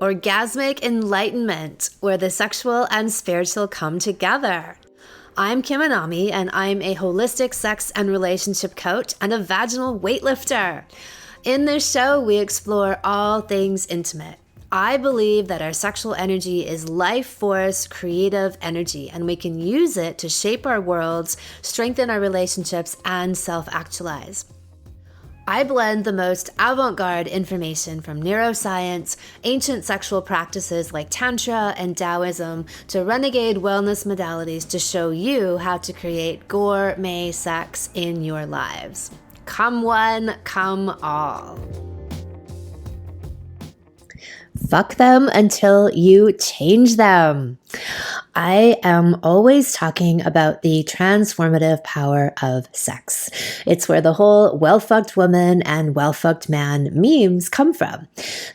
Orgasmic enlightenment, where the sexual and spiritual come together. I'm Kim Anami, and I'm a holistic sex and relationship coach and a vaginal weightlifter. In this show, we explore all things intimate. I believe that our sexual energy is life force, creative energy, and we can use it to shape our worlds, strengthen our relationships, and self-actualize. I blend the most avant-garde information from neuroscience, ancient sexual practices like Tantra and Taoism, to renegade wellness modalities to show you how to create gourmet sex in your lives. Come one, come all. Fuck them until you change them. I am always talking about the transformative power of sex. It's where the whole well-fucked woman and well-fucked man memes come from.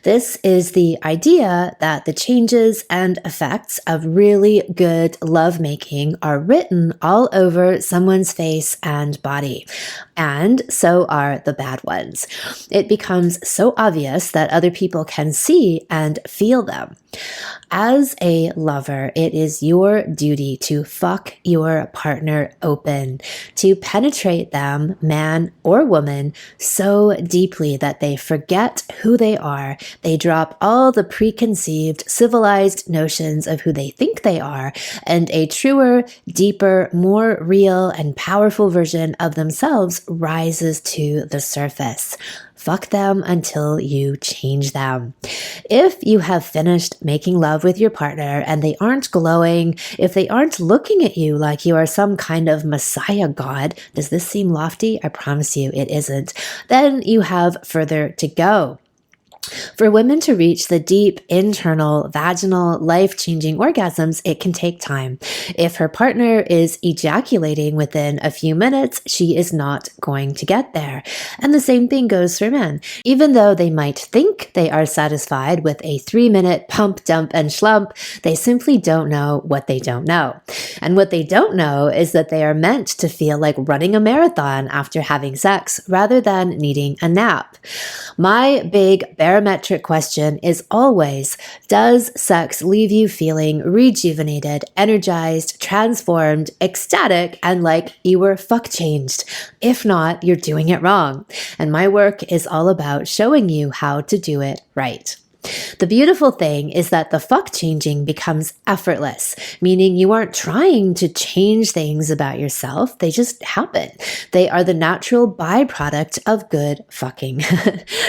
This is the idea that the changes and effects of really good lovemaking are written all over someone's face and body. And so are the bad ones. It becomes so obvious that other people can see and feel them. As a lover, it is your duty to fuck your partner open, to penetrate them, man or woman, so deeply that they forget who they are. They drop all the preconceived, civilized notions of who they think they are, and a truer, deeper, more real and powerful version of themselves rises to the surface. Fuck them until you change them. If you have finished making love with your partner and they aren't glowing, if they aren't looking at you like you are some kind of messiah god, does this seem lofty? I promise you it isn't. Then you have further to go. For women to reach the deep, internal, vaginal, life-changing orgasms, it can take time. If her partner is ejaculating within a few minutes, she is not going to get there. And the same thing goes for men. Even though they might think they are satisfied with a 3-minute pump, dump, and schlump, they simply don't know what they don't know. And what they don't know is that they are meant to feel like running a marathon after having sex rather than needing a nap. My big barometric question is always, does sex leave you feeling rejuvenated, energized, transformed, ecstatic, and like you were fuck changed? If not, you're doing it wrong. And my work is all about showing you how to do it right. The beautiful thing is that the fuck changing becomes effortless, meaning you aren't trying to change things about yourself. They just happen. They are the natural byproduct of good fucking.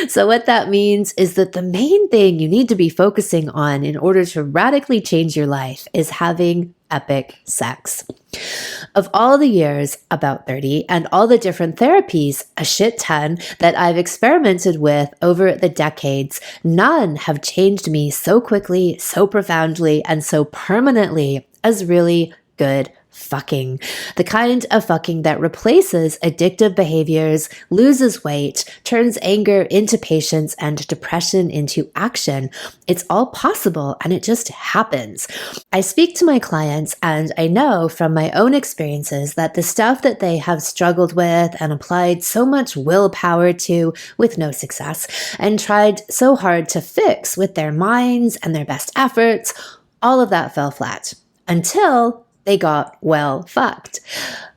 So what that means is that the main thing you need to be focusing on in order to radically change your life is having epic sex. Of all the years, about 30, and all the different therapies, a shit ton, that I've experimented with over the decades, none have changed me so quickly, so profoundly, and so permanently as really good fucking. The kind of fucking that replaces addictive behaviors, loses weight, turns anger into patience, and depression into action. It's all possible, and it just happens. I speak to my clients, and I know from my own experiences that the stuff that they have struggled with and applied so much willpower to with no success, and tried so hard to fix with their minds and their best efforts, all of that fell flat. Until they got well fucked.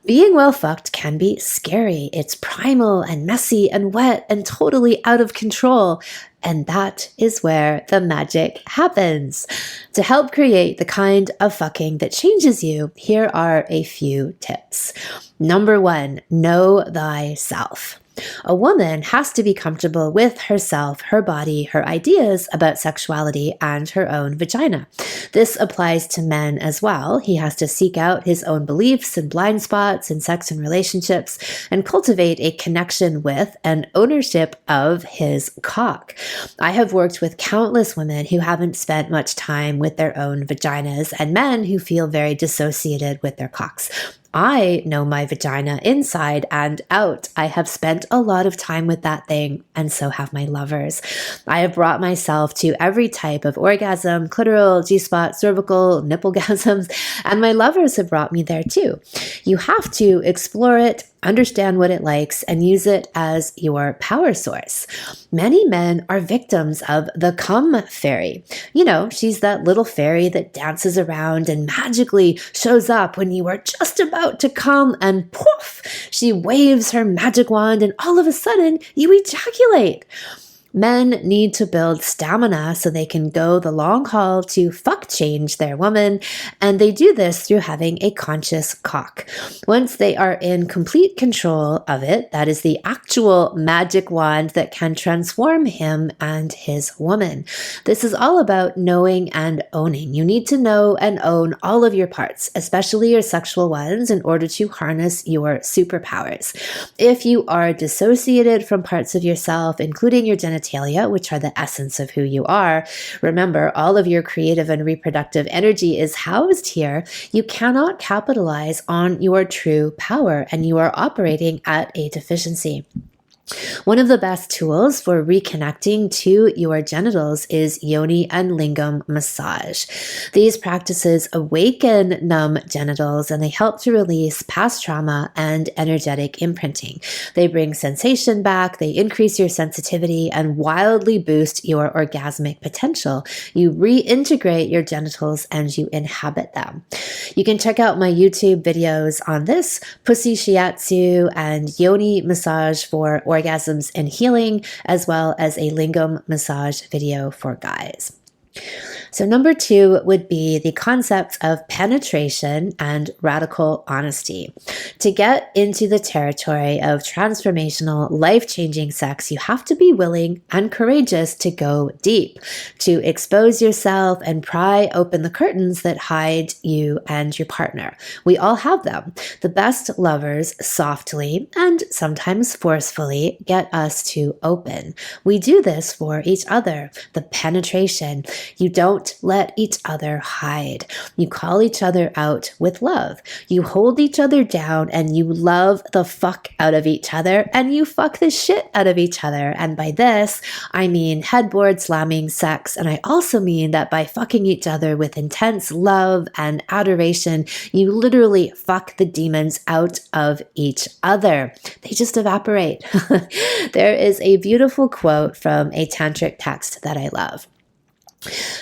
Being well fucked can be scary. It's primal and messy and wet and totally out of control. And that is where the magic happens. To help create the kind of fucking that changes you, here are a few tips. Number 1, know thyself. A woman has to be comfortable with herself, her body, her ideas about sexuality, and her own vagina. This applies to men as well. He has to seek out his own beliefs and blind spots in sex and relationships and cultivate a connection with and ownership of his cock. I have worked with countless women who haven't spent much time with their own vaginas and men who feel very dissociated with their cocks. I know my vagina inside and out. I have spent a lot of time with that thing, and so have my lovers. I have brought myself to every type of orgasm, clitoral, G-spot, cervical, nipplegasms, and my lovers have brought me there too. You have to explore it, Understand what it likes and use it as your power source. Many men are victims of the cum fairy. You know, she's that little fairy that dances around and magically shows up when you are just about to come, and poof, she waves her magic wand and all of a sudden you ejaculate. Men need to build stamina so they can go the long haul to fuck change their woman, and they do this through having a conscious cock. Once they are in complete control of it, that is the actual magic wand that can transform him and his woman. This is all about knowing and owning. You need to know and own all of your parts, especially your sexual ones, in order to harness your superpowers. If you are dissociated from parts of yourself, including your genitalia, which are the essence of who you are, remember, all of your creative and reproductive energy is housed here. You cannot capitalize on your true power, and you are operating at a deficiency. One of the best tools for reconnecting to your genitals is yoni and lingam massage. These practices awaken numb genitals, and they help to release past trauma and energetic imprinting. They bring sensation back, they increase your sensitivity, and wildly boost your orgasmic potential. You reintegrate your genitals and you inhabit them. You can check out my YouTube videos on this, pussy shiatsu and yoni massage for orgasms and healing, as well as a lingam massage video for guys. So number 2 would be the concept of penetration and radical honesty. To get into the territory of transformational, life-changing sex, you have to be willing and courageous to go deep, to expose yourself and pry open the curtains that hide you and your partner. We all have them. The best lovers softly and sometimes forcefully get us to open. We do this for each other. The penetration. You don't let each other hide. You call each other out with love. You hold each other down and you love the fuck out of each other, and you fuck the shit out of each other. And by this, I mean headboard slamming sex. And I also mean that by fucking each other with intense love and adoration, you literally fuck the demons out of each other. They just evaporate. There is a beautiful quote from a tantric text that I love.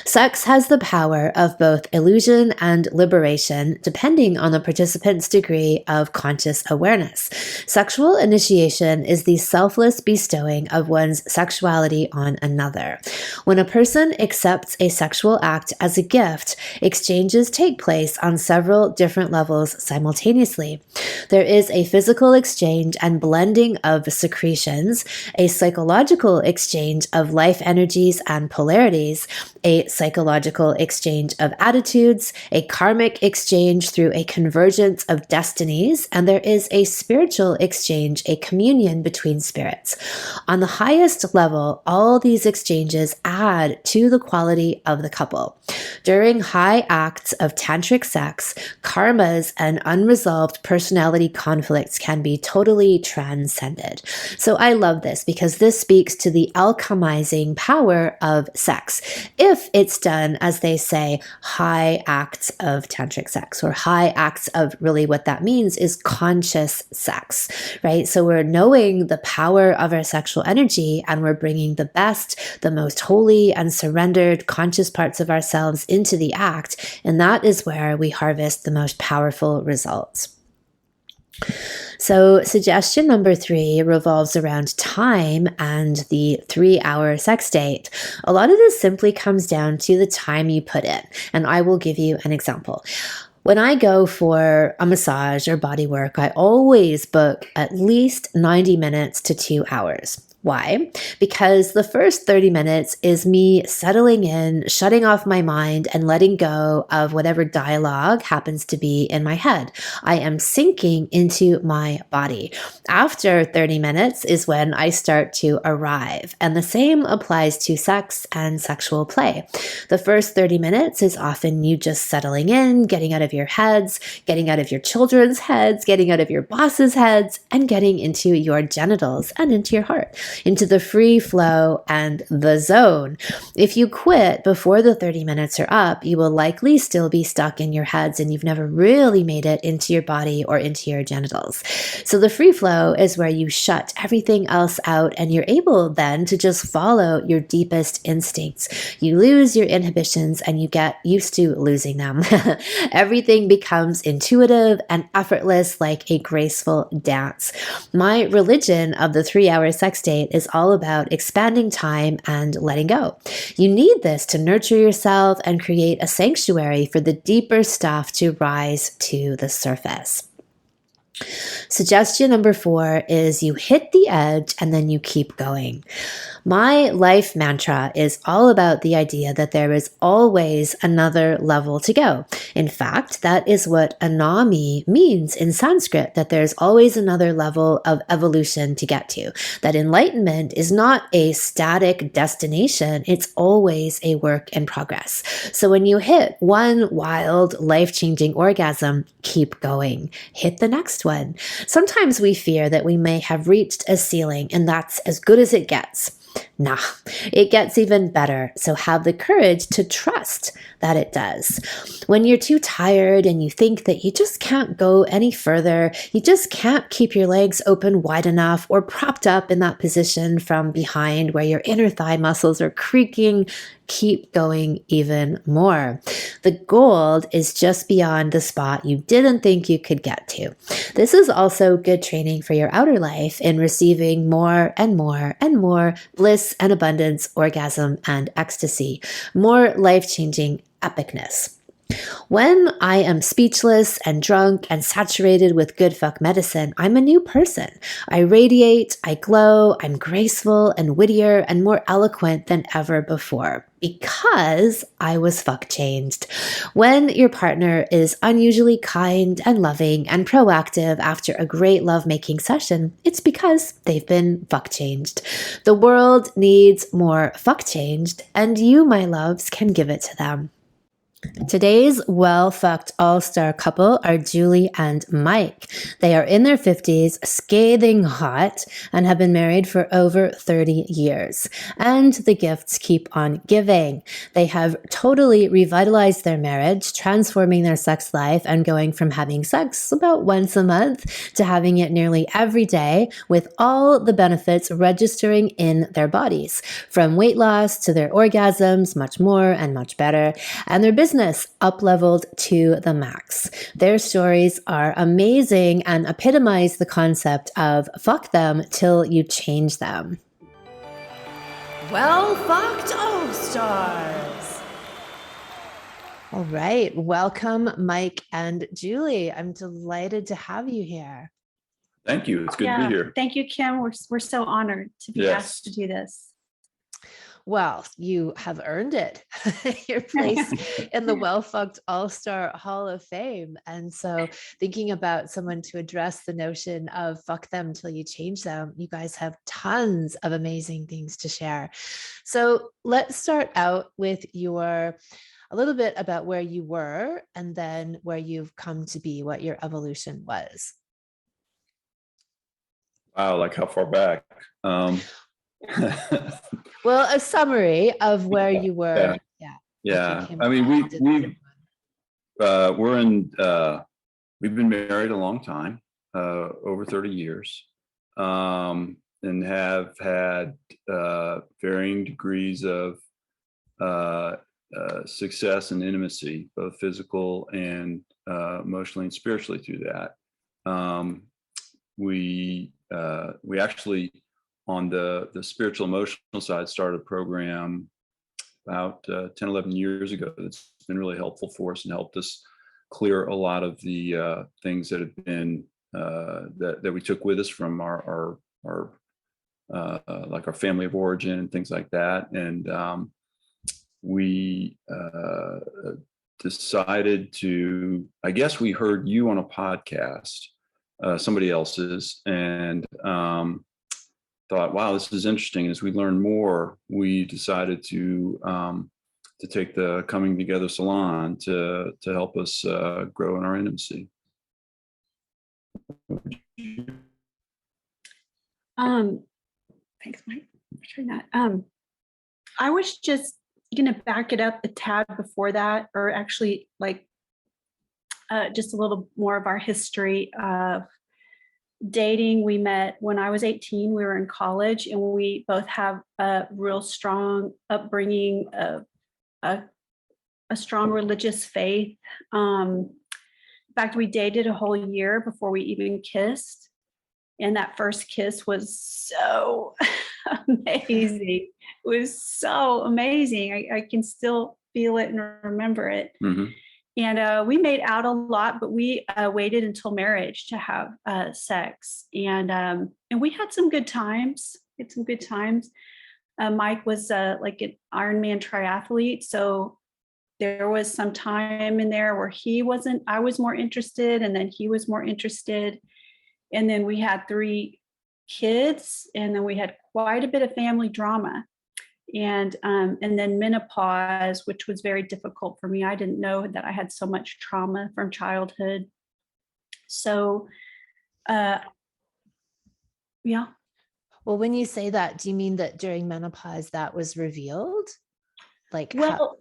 Sex has the power of both illusion and liberation, depending on the participant's degree of conscious awareness. Sexual initiation is the selfless bestowing of one's sexuality on another. When a person accepts a sexual act as a gift, exchanges take place on several different levels simultaneously. There is a physical exchange and blending of secretions, a psychological exchange of life energies and polarities, a psychological exchange of attitudes, a karmic exchange through a convergence of destinies, and there is a spiritual exchange, a communion between spirits. On the highest level, all these exchanges add to the quality of the couple. During high acts of tantric sex, karmas and unresolved personality conflicts can be totally transcended. So I love this because this speaks to the alchemizing power of sex. If it's done, as they say, high acts of tantric sex, or high acts of, really what that means is conscious sex, right? So we're knowing the power of our sexual energy, and we're bringing the best, the most holy and surrendered conscious parts of ourselves into the act, and that is where we harvest the most powerful results. So suggestion number 3 revolves around time and the 3-hour sex date. A lot of this simply comes down to the time you put in, and I will give you an example. When I go for a massage or body work, I always book at least 90 minutes to 2 hours. Why? Because the first 30 minutes is me settling in, shutting off my mind, and letting go of whatever dialogue happens to be in my head. I am sinking into my body. After 30 minutes is when I start to arrive. And the same applies to sex and sexual play. The first 30 minutes is often you just settling in, getting out of your heads, getting out of your children's heads, getting out of your boss's heads, and getting into your genitals and into your heart. into the free flow and the zone. If you quit before the 30 minutes are up, you will likely still be stuck in your heads and you've never really made it into your body or into your genitals. So the free flow is where you shut everything else out and you're able then to just follow your deepest instincts. You lose your inhibitions and you get used to losing them. Everything becomes intuitive and effortless like a graceful dance. My religion of the 3-hour sex date is all about expanding time and letting go. You need this to nurture yourself and create a sanctuary for the deeper stuff to rise to the surface. Suggestion number 4 is you hit the edge and then you keep going. My life mantra is all about the idea that there is always another level to go. In fact, that is what anami means in Sanskrit, that there's always another level of evolution to get to. That enlightenment is not a static destination, it's always a work in progress. So when you hit one wild, life-changing orgasm, keep going. Hit the next one. Sometimes we fear that we may have reached a ceiling and that's as good as it gets. Nah, it gets even better. So have the courage to trust that it does. When you're too tired and you think that you just can't go any further, you just can't keep your legs open wide enough or propped up in that position from behind where your inner thigh muscles are creaking, keep going even more. The gold is just beyond the spot you didn't think you could get to. This is also good training for your outer life in receiving more and more and more bliss and abundance, orgasm and ecstasy, more life-changing epicness. When I am speechless and drunk and saturated with good fuck medicine, I'm a new person. I radiate, I glow, I'm graceful and wittier and more eloquent than ever before because I was fuck changed. When your partner is unusually kind and loving and proactive after a great lovemaking session, it's because they've been fuck changed. The world needs more fuck changed, and you, my loves, can give it to them. Today's well-fucked all-star couple are Julie and Mike. They are in their 50s, scathing hot, and have been married for over 30 years. And the gifts keep on giving. They have totally revitalized their marriage, transforming their sex life and going from having sex about once a month to having it nearly every day, with all the benefits registering in their bodies, from weight loss to their orgasms, much more and much better, and their business up-leveled to the max. Their stories are amazing and epitomize the concept of fuck them till you change them. Well fucked all-stars. All right, welcome Mike and Julie. I'm delighted to have you here. Thank you. It's good to be here. Thank you, Kim. We're so honored to be asked to do this. Well, you have earned it, your place in the Well-Fucked All-Star Hall of Fame. And so thinking about someone to address the notion of fuck them till you change them, you guys have tons of amazing things to share. So let's start out with a little bit about where you were and then where you've come to be, what your evolution was. Wow, like how far back? Well, a summary of where you were. Yeah. I mean, we've been married a long time, over 30 years, and have had varying degrees of success and intimacy, both physical and emotionally and spiritually through that. We actually, on the spiritual emotional side, started a program about 10, 11 years ago that's been really helpful for us and helped us clear a lot of the things that have been that we took with us from our like our family of origin and things like that. And we decided to, I guess we heard you on a podcast, somebody else's, and thought, wow, this is interesting. As we learned more, we decided to take the Coming Together Salon to help us grow in our intimacy. I Thanks, Mike, for sharing that. I was just going to back it up a tad before that, or actually like just a little more of our history of dating. We met when I was 18. We were in college, and we both have a real strong upbringing, a strong religious faith. In fact, we dated a whole year before we even kissed. And that first kiss was so amazing. It was so amazing. I can still feel it and remember it. Mhm. And we made out a lot, but we waited until marriage to have sex. And we had some good times. Mike was like an Ironman triathlete. So there was some time in there where I was more interested, and then he was more interested. And then we had 3 kids, and then we had quite a bit of family drama. And then menopause, which was very difficult for me. I didn't know that I had so much trauma from childhood. So, yeah. Well, when you say that, do you mean that during menopause that was revealed? Like, Well,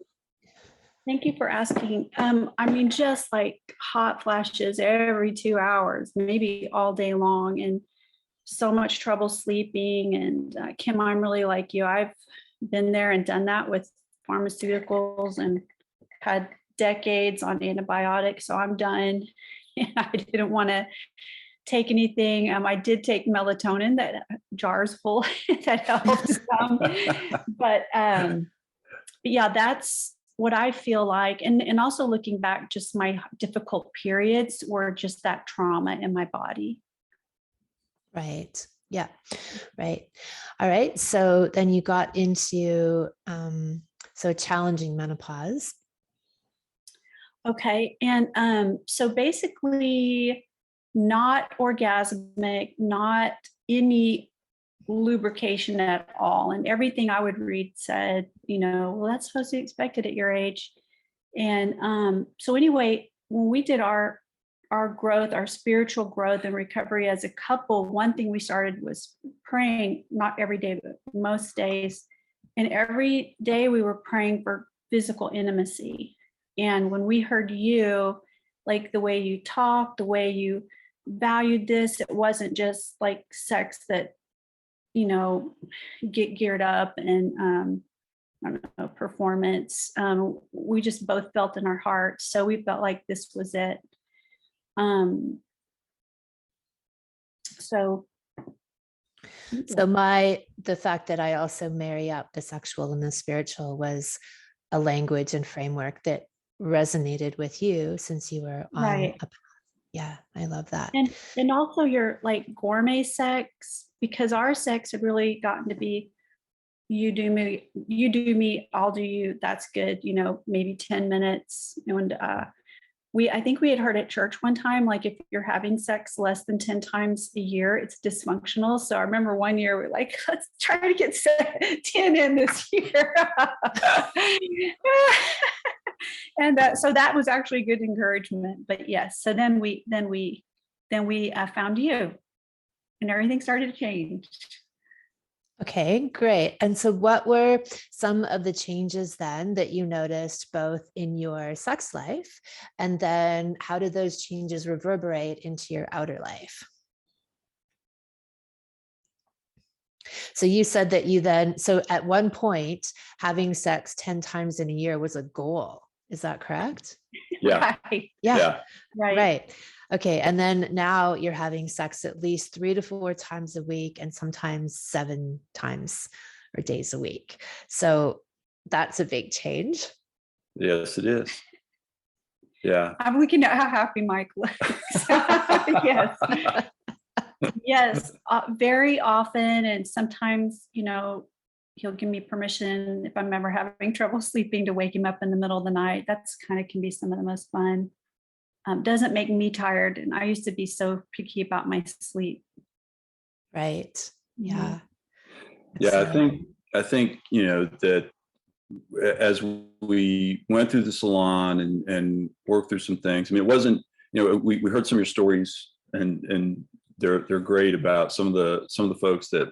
thank you for asking. I mean, just like hot flashes every 2 hours, maybe all day long, and so much trouble sleeping. And Kim, I'm really like you. I've been there and done that with pharmaceuticals and had decades on antibiotics. So I'm done. And I didn't want to take anything. I did take melatonin, that jars full that helped some. But yeah, that's what I feel like. And also looking back, just my difficult periods were just that trauma in my body. right. Yeah. Right. All right. So then you got into so challenging menopause. Okay. And so basically not orgasmic, not any lubrication at all. And everything I would read said, well, that's supposed to be expected at your age. And so anyway, when we did our growth, our spiritual growth and recovery as a couple, one thing we started was praying, not every day, but most days. And every day we were praying for physical intimacy. And when we heard you, like the way you talked, the way you valued this, it wasn't just like sex that, get geared up and I don't know, performance. We just both felt in our hearts. So we felt like this was it. So the fact that I also marry up the sexual and the spiritual was a language and framework that resonated with you since you were on right. Yeah, I love that. And also your like gourmet sex, because our sex had really gotten to be you do me, I'll do you. That's good. Maybe 10 minutes. And I think we had heard at church one time, like if you're having sex less than 10 times a year, it's dysfunctional. So I remember one year we're like, let's try to get 10 in this year. And so that was actually good encouragement. But yes, so then we found you, and everything started to change. Okay, great. And so what were some of the changes then that you noticed both in your sex life, and then how did those changes reverberate into your outer life? So you said that so at one point, having sex 10 times in a year was a goal. Is that correct? Yeah. Right. Yeah. Right. Right. Okay. And then now you're having sex at least 3 to 4 times a week, and sometimes 7 times or days a week. So that's a big change. Yes, it is. Yeah. I'm looking at how happy Mike looks. Yes. Yes. Very often. And sometimes, he'll give me permission if I'm ever having trouble sleeping to wake him up in the middle of the night. That's kind of can be some of the most fun. Doesn't make me tired. And I used to be so picky about my sleep. Right. Yeah. Yeah. I think, that as we went through the salon and worked through some things, I mean, it wasn't, we heard some of your stories and they're great about some of the folks that,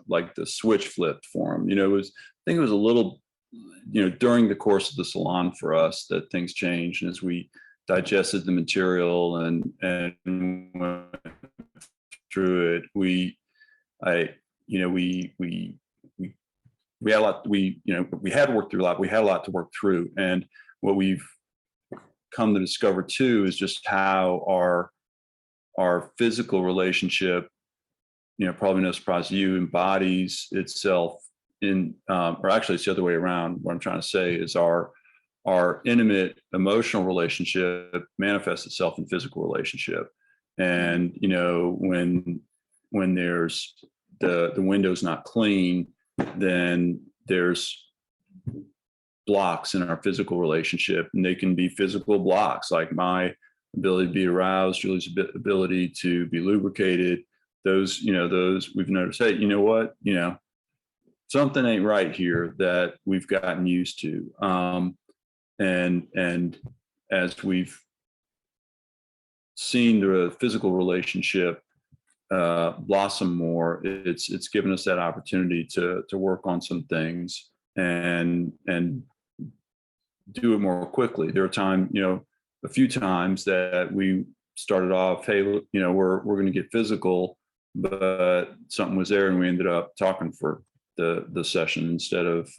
like the switch flipped for them. It was, I think it was a little, during the course of the salon for us that things changed, and as we digested the material and went through it, we had a lot, we had worked through a lot, we had a lot to work through. And what we've come to discover too is just how our physical relationship, probably no surprise to you, embodies itself in, or actually it's the other way around. What I'm trying to say is our intimate emotional relationship manifests itself in physical relationship. And, when there's the window's not clean, then there's blocks in our physical relationship, and they can be physical blocks, like my ability to be aroused, Julie's ability to be lubricated. Those we've noticed, hey, what, something ain't right here that we've gotten used to. And as we've seen the physical relationship blossom more, it's given us that opportunity to work on some things and do it more quickly. There are a few times that we started off, hey, we're going to get physical, but something was there, and we ended up talking for the session instead of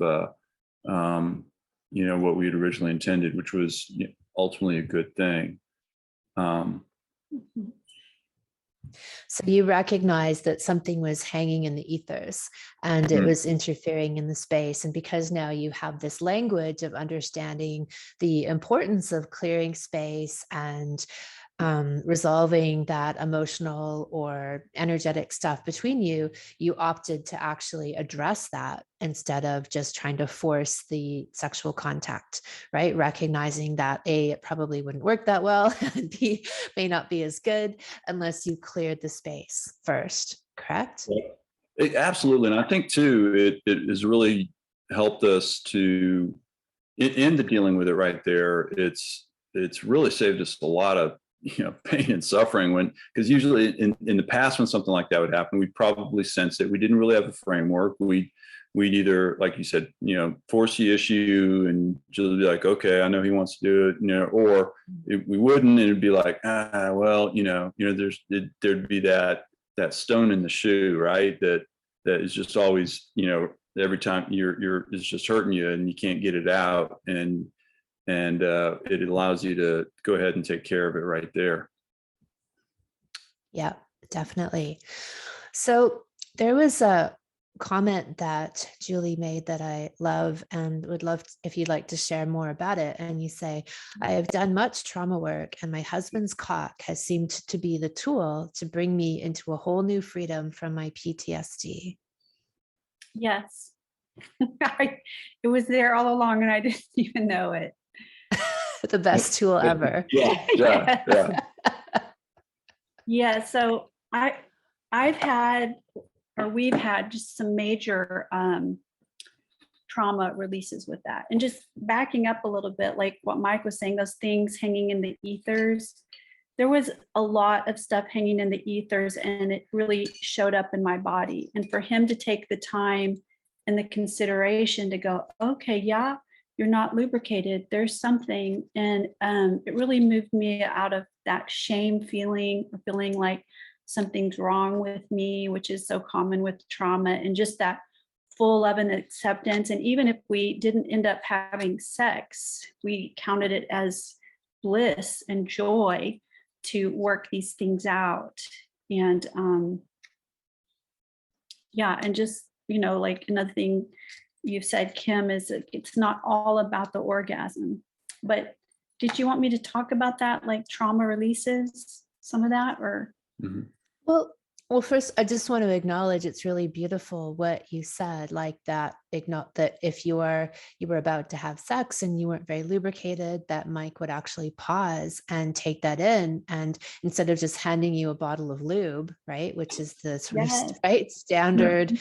what we had originally intended, which was ultimately a good thing. So you recognized that something was hanging in the ethers and it was interfering in the space. And because now you have this language of understanding the importance of clearing space and resolving that emotional or energetic stuff between you, you opted to actually address that instead of just trying to force the sexual contact, right? Recognizing that A, it probably wouldn't work that well, and B, may not be as good unless you cleared the space first, correct? Absolutely. And I think too, it has really helped us to, in the dealing with it right there, it's really saved us a lot of pain and suffering, because usually in the past, when something like that would happen, we'd probably sense it. We didn't really have a framework. We'd either, like you said, force the issue and just be like, okay, I know he wants to do it, or we wouldn't, and it'd be like, well, there'd be that stone in the shoe, right? That is just always, every time it's just hurting you and you can't get it out. And it allows you to go ahead and take care of it right there. Yeah, definitely. So there was a comment that Julie made that I love and would love if you'd like to share more about it. And you say, I have done much trauma work, and my husband's cock has seemed to be the tool to bring me into a whole new freedom from my PTSD. Yes. It was there all along and I didn't even know it. The best tool ever. Yeah. Yeah. So we've had just some major trauma releases with that. And just backing up a little bit, like what Mike was saying, those things hanging in the ethers, there was a lot of stuff hanging in the ethers, and it really showed up in my body. And for him to take the time and the consideration to go, okay, yeah, you're not lubricated, there's something. And it really moved me out of that shame feeling, or feeling like something's wrong with me, which is so common with trauma, and just that full love and acceptance. And even if we didn't end up having sex, we counted it as bliss and joy to work these things out. And and just, like another thing you've said, Kim, is it's not all about the orgasm. But did you want me to talk about that, like trauma releases, some of that, or? Mm-hmm. Well, first, I just want to acknowledge it's really beautiful what you said, like that if you were about to have sex and you weren't very lubricated, that Mike would actually pause and take that in, and instead of just handing you a bottle of lube, right, which is the sort of standard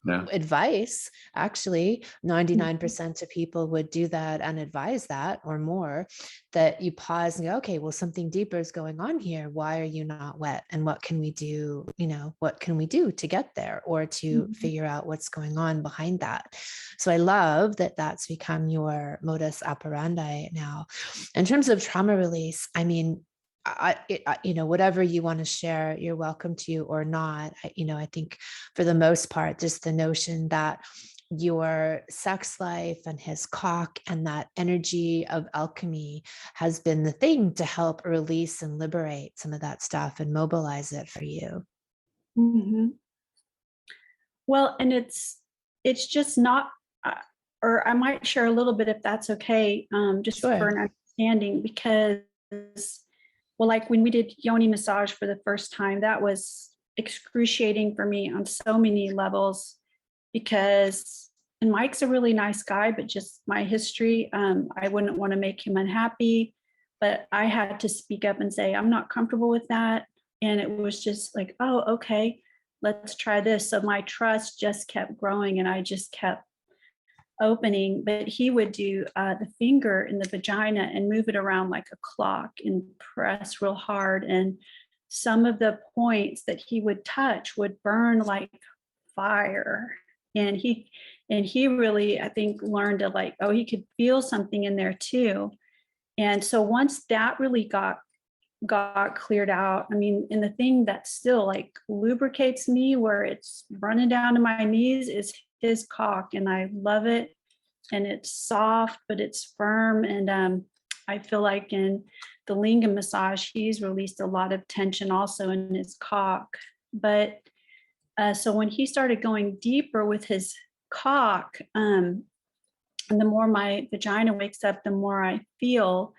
advice. Actually, 99% of people would do that and advise that, or more, that you pause and go, okay, well, something deeper is going on here. Why are you not wet? And what can we do? What can we do to get there, or to figure out what's going on behind that? So I love that that's become your modus operandi now. In terms of trauma release, I mean, whatever you want to share, you're welcome to, or not. I think for the most part, just the notion that your sex life and his cock and that energy of alchemy has been the thing to help release and liberate some of that stuff and mobilize it for you. Well, and it's just not, or I might share a little bit if that's okay, just Sure. for an understanding, because, well, like when we did yoni massage for the first time, that was excruciating for me on so many levels, because, and Mike's a really nice guy, but just my history, I wouldn't want to make him unhappy, but I had to speak up and say, I'm not comfortable with that. And it was just like, oh, okay, let's try this. So my trust just kept growing, and I just kept opening. But he would do the finger in the vagina and move it around like a clock and press real hard. And some of the points that he would touch would burn like fire. And he really, I think, learned to like, oh, he could feel something in there too. And so once that really got cleared out, I mean, and the thing that still like lubricates me where it's running down to my knees is his cock, and I love it. And it's soft, but it's firm. And I feel like in the lingam massage, he's released a lot of tension also in his cock. But so when he started going deeper with his cock, and the more my vagina wakes up, the more I feel.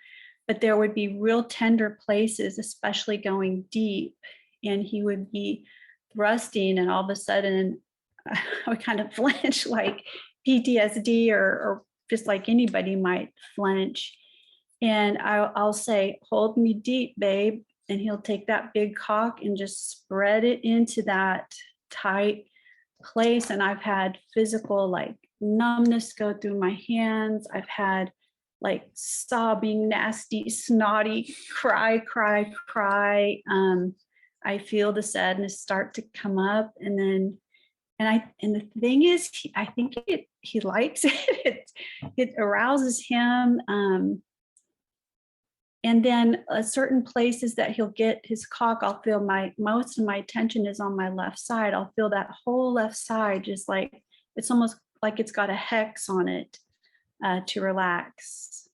But there would be real tender places, especially going deep. And he would be thrusting, and all of a sudden I would kind of flinch, like PTSD, or just like anybody might flinch. And I'll say, hold me deep, babe. And he'll take that big cock and just spread it into that tight place. And I've had physical like numbness go through my hands. I've had like sobbing, nasty, snotty cry. I feel the sadness start to come up, and then, and the thing is, I think he likes it. It arouses him. And then certain places that he'll get his cock, I'll feel most of my attention is on my left side. I'll feel that whole left side, just like, it's almost like it's got a hex on it to relax.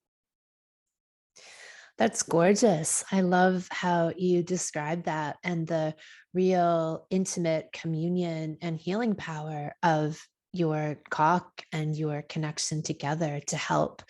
That's gorgeous. I love how you describe that, and the real intimate communion and healing power of your cock and your connection together to help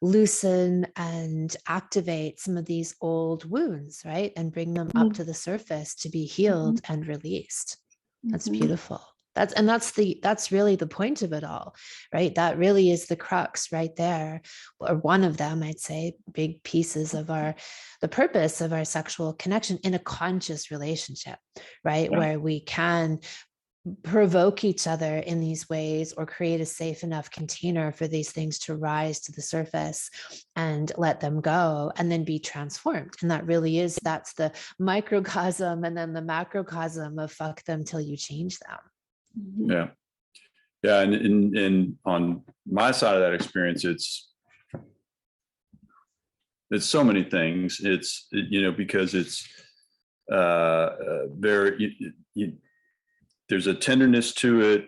loosen and activate some of these old wounds, right? And bring them up to the surface to be healed and released. That's beautiful. That's really the point of it all, right? That really is the crux right there, or one of them, I'd say, big pieces of the purpose of our sexual connection in a conscious relationship, right? Where we can provoke each other in these ways, or create a safe enough container for these things to rise to the surface and let them go, and then be transformed. And that's the microcosm and then the macrocosm of fuck them till you change them. Yeah. And on my side of that experience, it's so many things. It's, because it's very, there's a tenderness to it,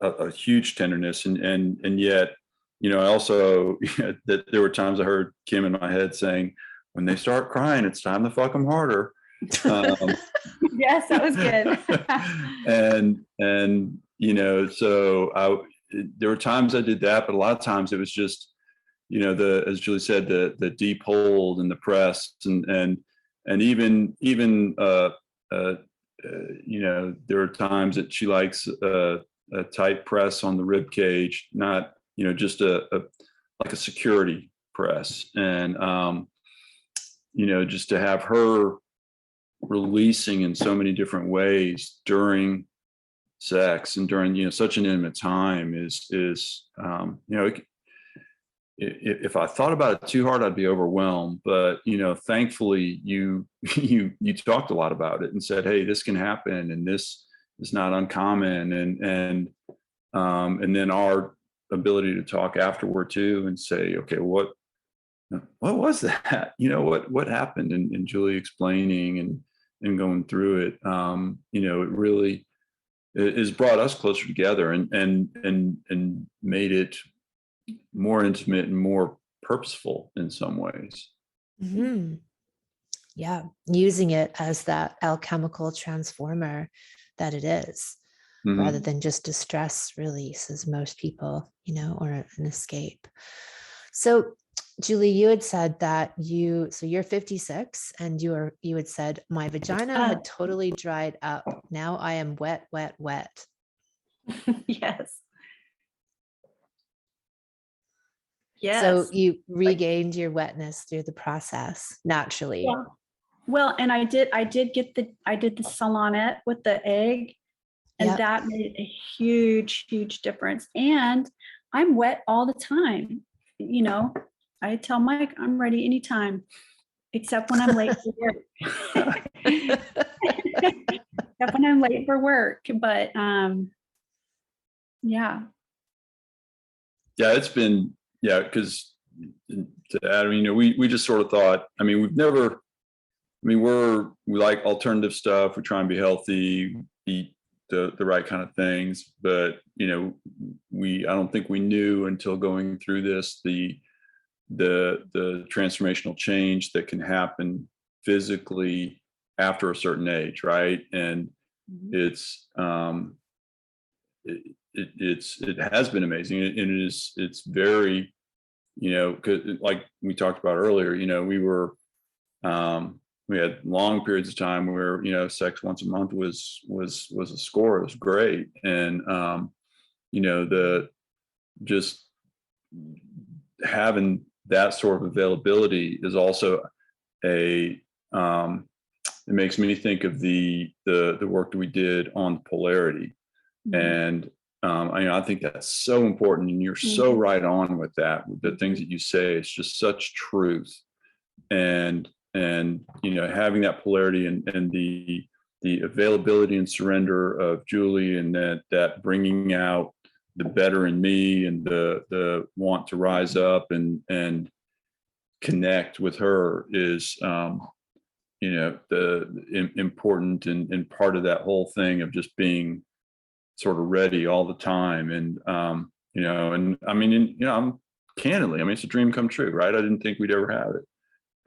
a huge tenderness. And yet, I also, that there were times I heard Kim in my head saying, when they start crying, it's time to fuck them harder. Yes, that was good. and so there were times I did that, but a lot of times it was just, as Julie said, the deep hold and the press, and even there are times that she likes a tight press on the rib cage, not just like a security press, and just to have her releasing in so many different ways during sex and during, such an intimate time is, if I thought about it too hard, I'd be overwhelmed. But, thankfully you talked a lot about it and said, hey, this can happen and this is not uncommon. And then our ability to talk afterward too and say, okay, what was that? What happened? And Julie explaining and going through it, it really has brought us closer together and made it more intimate and more purposeful in some ways. Mm-hmm. Yeah, using it as that alchemical transformer that it is, rather than just a stress release, as most people, or an escape. So, Julie, you had said that you're 56 and you had said, my vagina had totally dried up. Now I am wet, wet, wet. Yes. Yes. So you regained your wetness through the process naturally. Yeah. Well, and I did get the salonette with the egg, and that made a huge, huge difference. And I'm wet all the time. I tell Mike I'm ready anytime, except when I'm late for work. Except when I'm late for work. But yeah. Yeah, it's been, because to add, we just sort of thought, we like alternative stuff. We try and be healthy, eat the right kind of things. But, I don't think we knew until going through this, the transformational change that can happen physically after a certain age. Right. And it's, it has been amazing. And it's very, 'cause like we talked about earlier, we had long periods of time where, sex once a month was a score. It was great. And, just having that sort of availability is also it makes me think of the work that we did on polarity. And I think that's so important, and you're so right on with that. With the things that you say, it's just such truth. And having that polarity and the availability and surrender of Julie, and that bringing out the better in me and the want to rise up and connect with her is the important and part of that whole thing of just being sort of ready all the time. And I'm candidly, it's a dream come true, right? I didn't think we'd ever have it.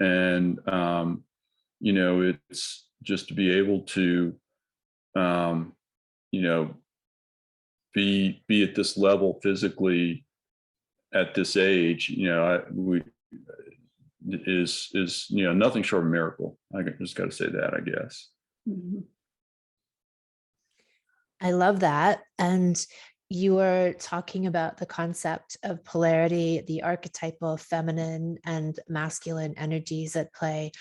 And it's just to be able to be at this level physically at this age, is nothing short of a miracle. I just got to say that, I guess. I love that. And you were talking about the concept of polarity, the archetypal feminine and masculine energies at play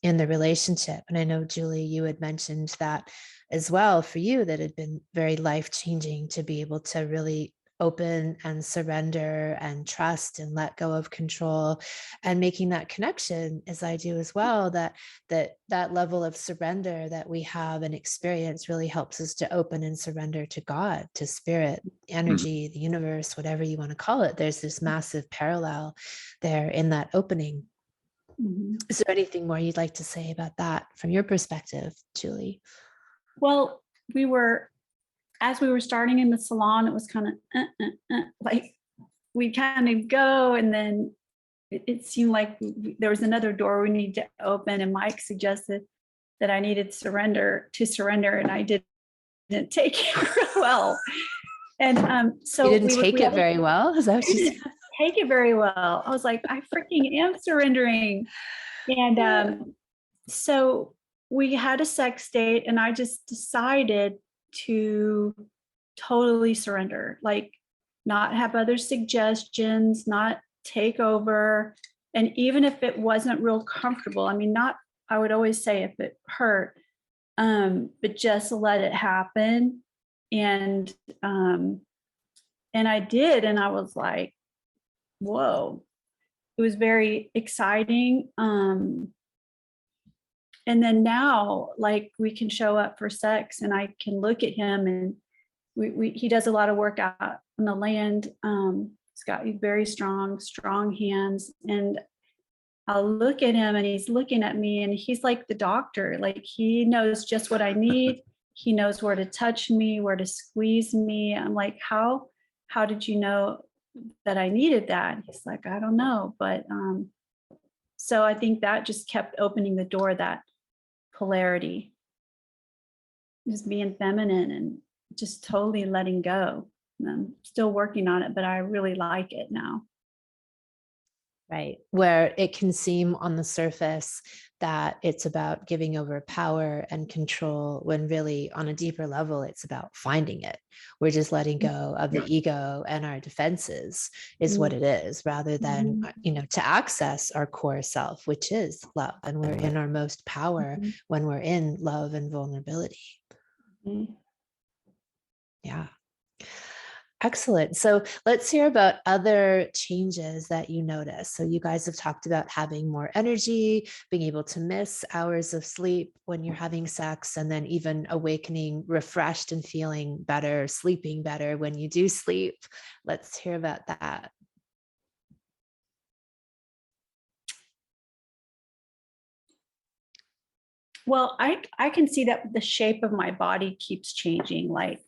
in the relationship. And I know, Julie, you had mentioned that as well for you, that had been very life-changing to be able to really open and surrender and trust and let go of control, and making that connection, as I do as well, that level of surrender that we have and experience really helps us to open and surrender to God, to spirit, energy, the universe, whatever you want to call it. There's this massive parallel there in that opening. Is there anything more you'd like to say about that from your perspective, Julie? Well, as we were starting in the salon, it was kind of like we kind of go, and then it seemed like there was another door we needed to open, and Mike suggested that I needed to surrender, and I didn't take it well. And so you didn't take it very well. Is that what you said? Take it very well. I was like, I freaking am surrendering. And so we had a sex date, and I just decided to totally surrender, like not have other suggestions, not take over. And even if it wasn't real comfortable, I would always say if it hurt, but just let it happen. And um, and I did, and I was like, whoa, it was very exciting. And then now, like, we can show up for sex, and I can look at him, and he does a lot of work out on the land. He's got very strong hands, and I'll look at him, and he's looking at me, and he's like the doctor. Like, he knows just what I need. He knows where to touch me, where to squeeze me. I'm like, how did you know that I needed that? He's like, I don't know, but so I think that just kept opening the door, that polarity, just being feminine and just totally letting go. And I'm still working on it, but I really like it now. Right. Where it can seem on the surface that it's about giving over power and control, when really on a deeper level, it's about finding it. We're just letting go of the ego and our defenses is what it is, rather than, to access our core self, which is love. And we're in our most power when we're in love and vulnerability. Yeah. Excellent. So let's hear about other changes that you notice. So you guys have talked about having more energy, being able to miss hours of sleep when you're having sex, and then even awakening refreshed and feeling better, sleeping better when you do sleep. Let's hear about that. Well, I can see that the shape of my body keeps changing. Like,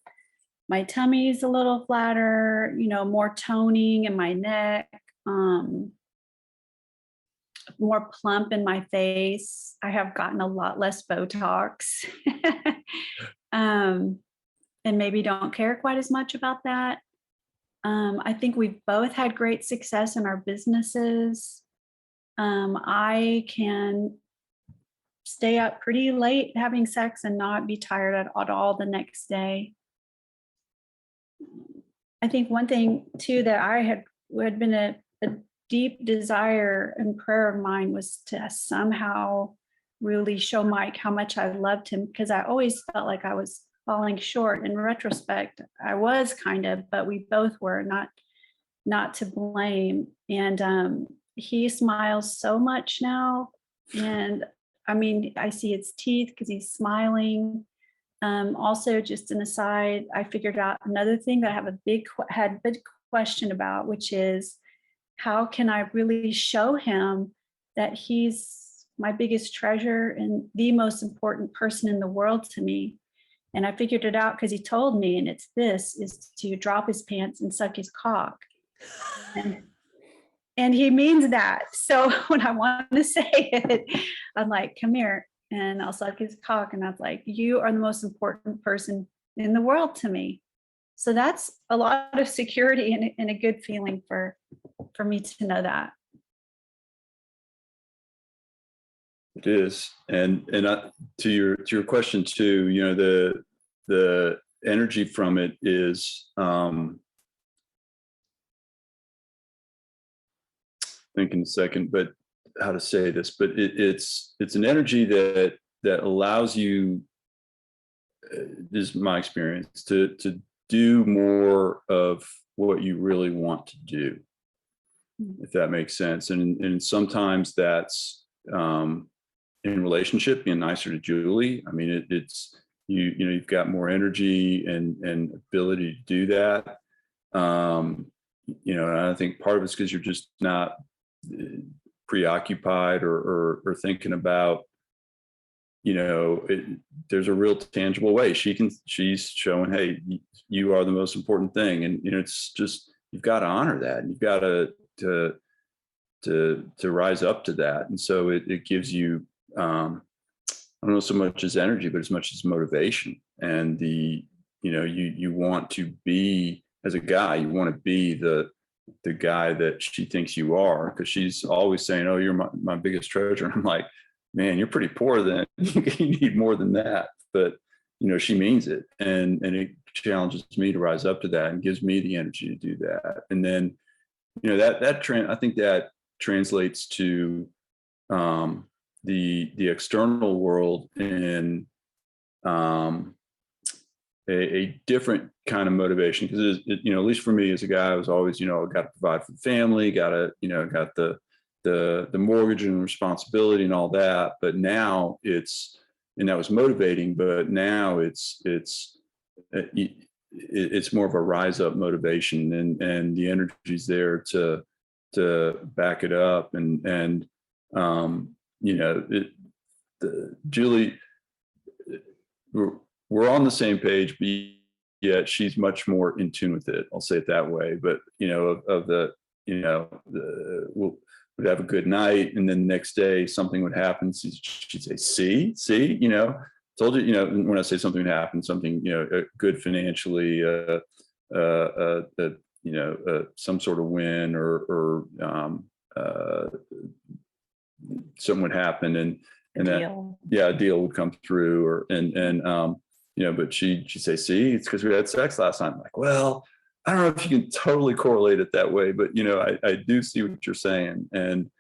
my tummy's a little flatter, more toning in my neck, more plump in my face. I have gotten a lot less Botox. And maybe don't care quite as much about that. I think we've both had great success in our businesses. I can stay up pretty late having sex and not be tired at all the next day. I think one thing too that had been a deep desire and prayer of mine was to somehow really show Mike how much I loved him, because I always felt like I was falling short. In retrospect, I was kind of, but we both were not to blame. And he smiles so much now, and I mean, I see his teeth because he's smiling. Also, just an aside, I figured out another thing that I have a big question about, which is, how can I really show him that he's my biggest treasure and the most important person in the world to me? And I figured it out because he told me, and it's this, is to drop his pants and suck his cock. And he means that. So when I want to say it, I'm like, come here, and I'll suck his cock. And I was like, you are the most important person in the world to me. So that's a lot of security and a good feeling for me to know that. It is. And to your question too, the energy from it is, thinking a second, but how to say this, but it's an energy that allows you, this is my experience, to do more of what you really want to do, if that makes sense. And sometimes that's in relationship, being nicer to Julie. I mean, it's you've got more energy and ability to do that. And I think part of it's because you're just not preoccupied or thinking about, there's a real tangible way she's showing, hey, you are the most important thing. And it's just, you've got to honor that, and you've got to rise up to that. And so it gives you, I don't know so much as energy, but as much as motivation. And you want to be, as a guy, you want to be the guy that she thinks you are, because she's always saying, oh, you're my biggest treasure. And I'm like, man, you're pretty poor then. You need more than that. But she means it, and it challenges me to rise up to that and gives me the energy to do that. And then I think that translates to the external world in a different kind of motivation, because at least for me as a guy, I was always, got to provide for the family, got the mortgage and responsibility and all that. But now and that was motivating, but now it's more of a rise up motivation, and the energy's there to back it up. And Julie, we're on the same page, but yet she's much more in tune with it. I'll say it that way. But we'd have a good night, and then the next day something would happen. She'd say, "See, told you." When I say something would happen, something good financially, some sort of win, or something would happen, and a deal would come through, but she'd say, "See, it's because we had sex last night." I'm like, well, I don't know if you can totally correlate it that way, but I do see what you're saying, and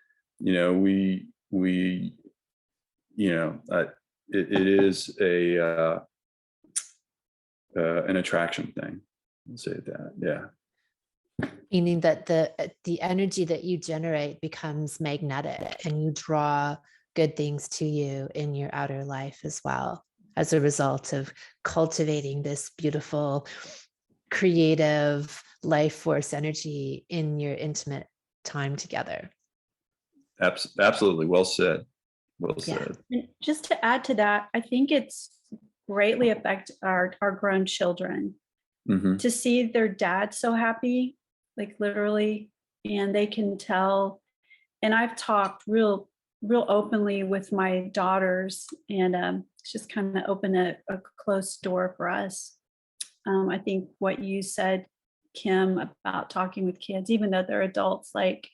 it is an attraction thing. I'll say that, yeah. Meaning that the energy that you generate becomes magnetic, and you draw good things to you in your outer life as well, as a result of cultivating this beautiful, creative life force energy in your intimate time together. Absolutely. Well said. Said. And just to add to that, I think it's greatly affect our grown children to see their dad so happy, like literally, and they can tell. And I've talked real openly with my daughters, and it's just kind of opened a closed door for us. I think what you said, Kim, about talking with kids, even though they're adults, like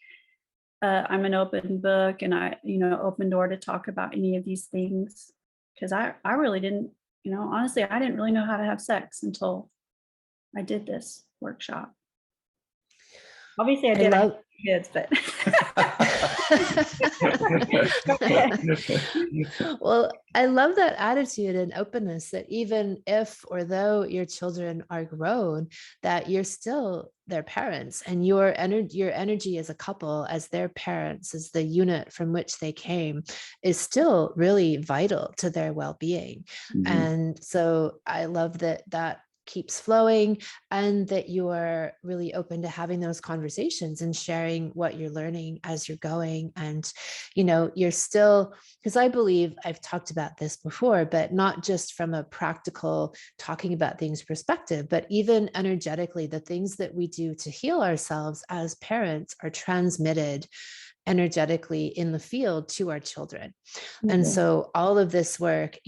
I'm an open book, and I, open door to talk about any of these things, because I really didn't, honestly, I didn't really know how to have sex until I did this workshop. Obviously I did have kids, but well, I love that attitude and openness, that even if or though your children are grown, that you're still their parents, and your energy as a couple, as their parents, as the unit from which they came, is still really vital to their well-being. And so I love that keeps flowing, and that you're really open to having those conversations and sharing what you're learning as you're going. And you're still, because I believe I've talked about this before, but not just from a practical talking about things perspective, but even energetically, the things that we do to heal ourselves as parents are transmitted energetically in the field to our children. And so all of this work,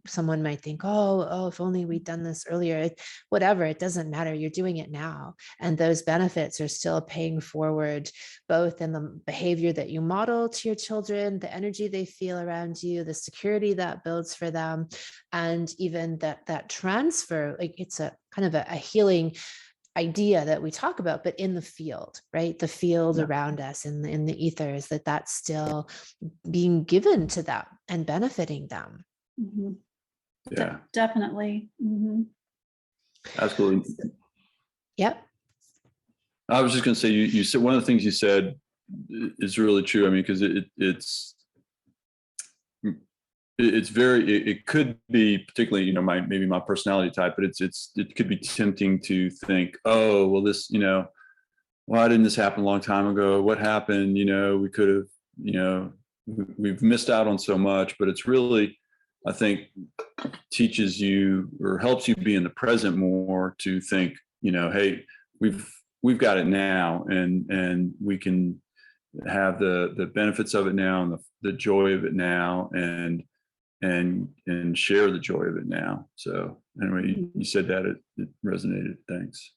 someone might think, oh, if only we'd done this earlier, whatever, it doesn't matter. You're doing it now. And those benefits are still paying forward, both in the behavior that you model to your children, the energy they feel around you, the security that builds for them, and even that transfer, like it's a kind of a healing idea that we talk about, but in the field, right? The field around us, in the ethers, that's still being given to them and benefiting them. Yeah, definitely. Absolutely. Yep. I was just going to say, you said one of the things you said is really true. I mean, because it's very, it could be particularly, maybe my personality type, but it could be tempting to think, oh, well, this, why didn't this happen a long time ago? What happened? We could have, we've missed out on so much. But it's really, I think, teaches you or helps you be in the present more, to think, hey, we've got it now, and we can have the benefits of it now, and the joy of it now, and share the joy of it now. So anyway, you said that, it resonated. Thanks.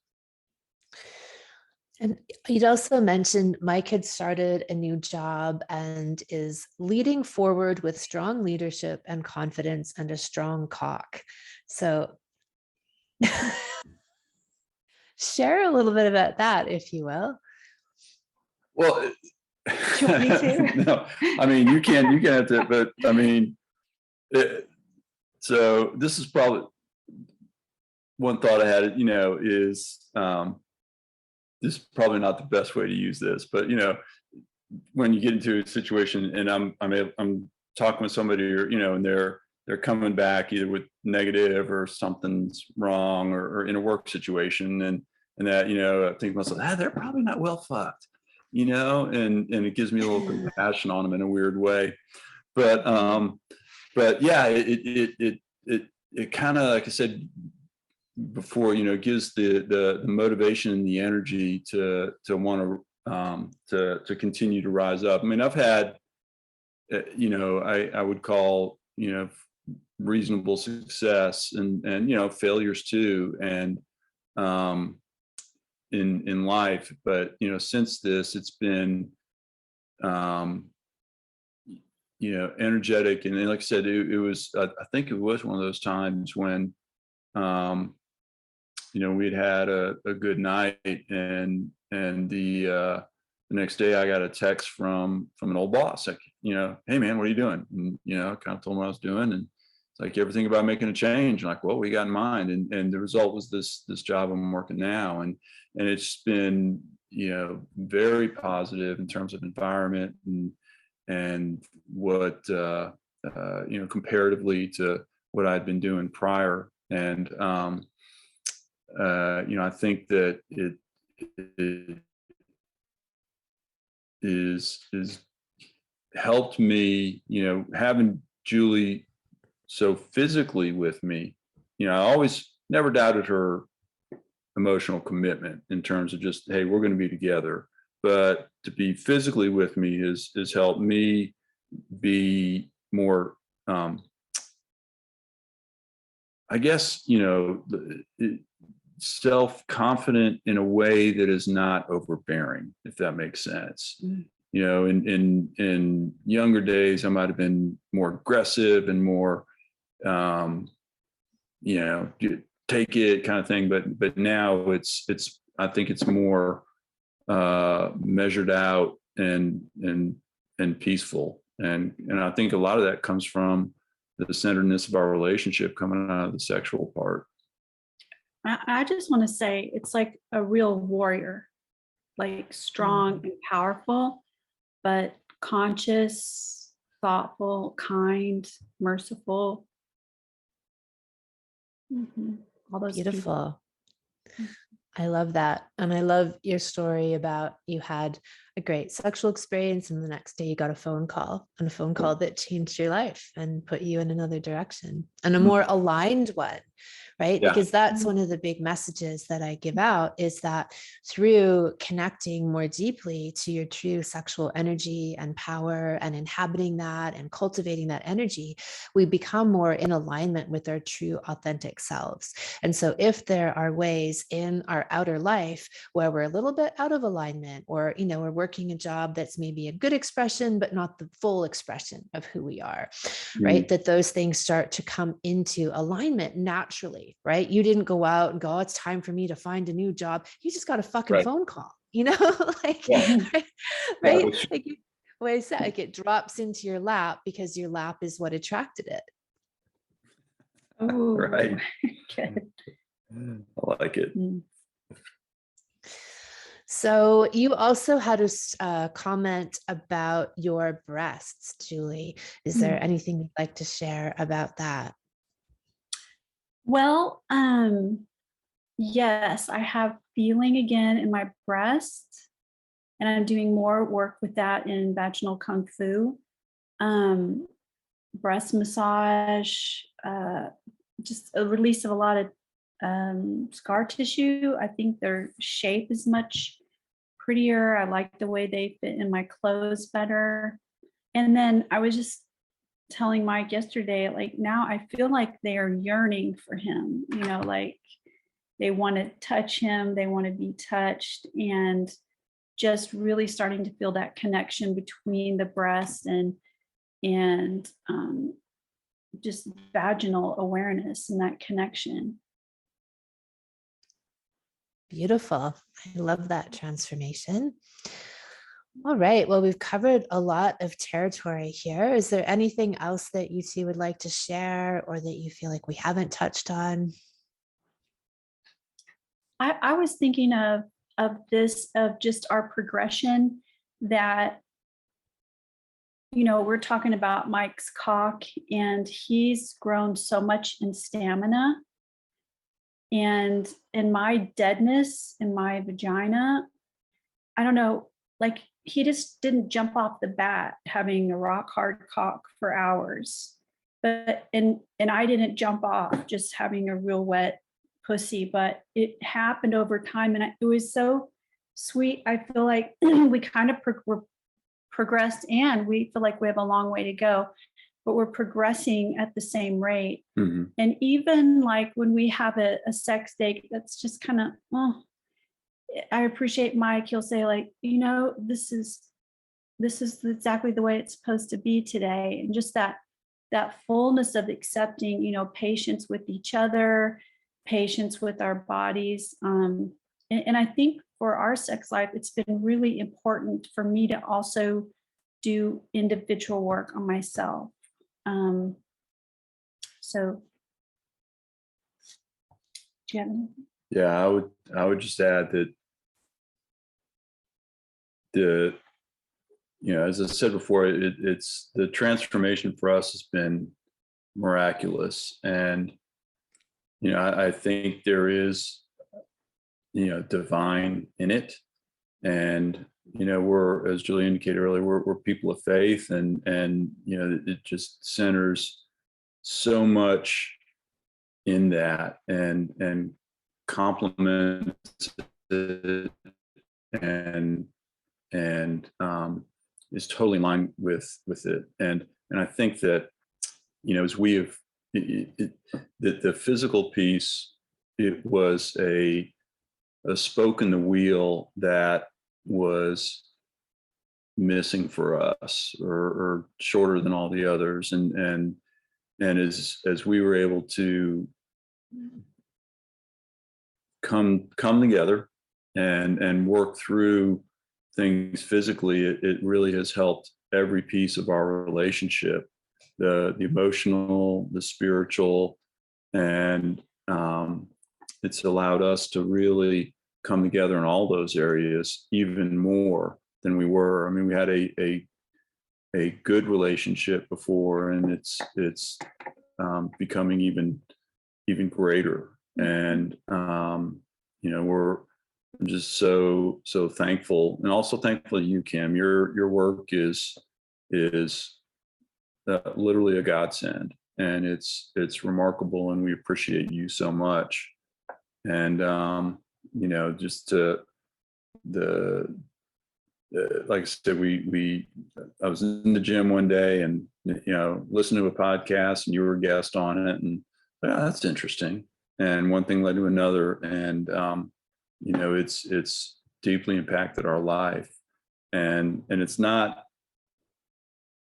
And you'd also mentioned Mike had started a new job and is leading forward with strong leadership and confidence and a strong cock. So share a little bit about that, if you will. Well, do you want me to? No, I mean, you can have to, but I mean, so this is probably, one thought I had, is this is probably not the best way to use this, but when you get into a situation and I'm talking with somebody, or and they're coming back either with negative or something's wrong, or in a work situation, and that I think to myself, they're probably not well fucked, and it gives me a little compassion on them in a weird way, but yeah, it kind of, like I said before, gives the motivation and the energy to want to continue to rise up. I mean, I've had, I would call, reasonable success and failures too, and in life, but since this, it's been energetic, and like I said, it was, I think it was one of those times when we'd had a good night, and the next day I got a text from an old boss, like, hey man, what are you doing? And kind of told him what I was doing, and it's like, everything about making a change. And like, what we got in mind? And the result was this job I'm working now, and it's been very positive in terms of environment and what comparatively to what I'd been doing prior. And I think that it is helped me, having Julie so physically with me. I always never doubted her emotional commitment in terms of just, hey, we're going to be together. But to be physically with me has helped me be more, I guess, self-confident in a way that is not overbearing, if that makes sense. In younger days, I might have been more aggressive and more, take it kind of thing. But now it's I think it's more measured out and peaceful. And I think a lot of that comes from the centeredness of our relationship coming out of the sexual part. I just want to say it's like a real warrior, like strong and powerful, but conscious, thoughtful, kind, merciful. All those beautiful. I love that. And I love your story about you had a great sexual experience and the next day you got a phone call, and a phone call that changed your life and put you in another direction, and a more aligned one, right? Yeah. Because that's one of the big messages that I give out, is that through connecting more deeply to your true sexual energy and power and inhabiting that and cultivating that energy, we become more in alignment with our true authentic selves. And so if there are ways in our outer life where we're a little bit out of alignment, or, we're working a job that's maybe a good expression, but not the full expression of who we are, right? That those things start to come into alignment naturally, right? You didn't go out and go, oh, it's time for me to find a new job. You just got a fucking phone call, like, right? Like, what I said, like, it drops into your lap because your lap is what attracted it. Oh, right. Good. I like it. So you also had a comment about your breasts, Julie. Is there anything you'd like to share about that? Well, yes, I have feeling again in my breast, and I'm doing more work with that in vaginal kung fu, breast massage, just a release of a lot of scar tissue. I think their shape is much prettier. I like the way they fit in my clothes better. And then I was just telling Mike yesterday, like, now I feel like they are yearning for him, like they want to touch him, they want to be touched, and just really starting to feel that connection between the breast and just vaginal awareness and that connection. Beautiful. I love that transformation. All right. Well, we've covered a lot of territory here. Is there anything else that you two would like to share, or that you feel like we haven't touched on? I was thinking of just our progression, that, we're talking about Mike's cock, and he's grown so much in stamina, and in my deadness in my vagina, I don't know, like, he just didn't jump off the bat having a rock hard cock for hours. But and I didn't jump off just having a real wet pussy, but it happened over time, and it was so sweet. I feel like we kind of we're progressed, and we feel like we have a long way to go, but we're progressing at the same rate. Mhm. And even like when we have a sex date, that's just kind of, oh, I appreciate Mike. He'll say like, this is exactly the way it's supposed to be today. And just that fullness of accepting, patience with each other, patience with our bodies. And I think for our sex life, it's been really important for me to also do individual work on myself. So, do you have anything? Yeah, I would just add that as I said before, it's the transformation for us has been miraculous. And, I think there is, divine in it. And, we're, as Julie indicated earlier, we're people of faith, and, it just centers so much in that, and complements it, and is totally in line with it. And I think that, as we have the physical piece, it was a spoke in the wheel that was missing for us, or shorter than all the others. And as we were able to come together and work through things physically, it really has helped every piece of our relationship, the emotional, the spiritual, and it's allowed us to really come together in all those areas even more than we were. I mean, we had a good relationship before, and it's becoming even greater. And we're just so thankful, and also thankful to you, Kim. Your work is literally a godsend, and it's remarkable, and we appreciate you so much. And just to like I said, I was in the gym one day, and listened to a podcast, and you were a guest on it, and that's interesting. And one thing led to another, and it's deeply impacted our life, and it's not.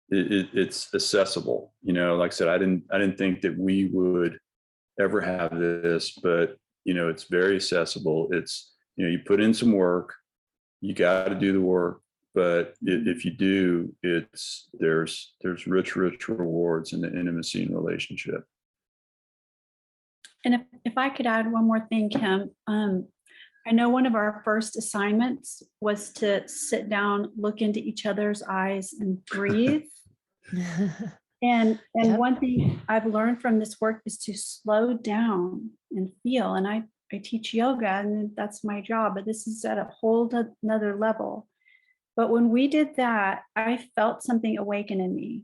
It's accessible. Like I said, I didn't think that we would ever have this, but it's very accessible. It's you put in some work, you got to do the work, but if you do, there's rich rewards in the intimacy and relationship. And if I could add one more thing, Kim, I know one of our first assignments was to sit down, look into each other's eyes, and breathe. And Yep. One thing I've learned from this work is to slow down and feel. And I teach yoga, and that's my job, but this is at a whole another level. But when we did that, I felt something awaken in me.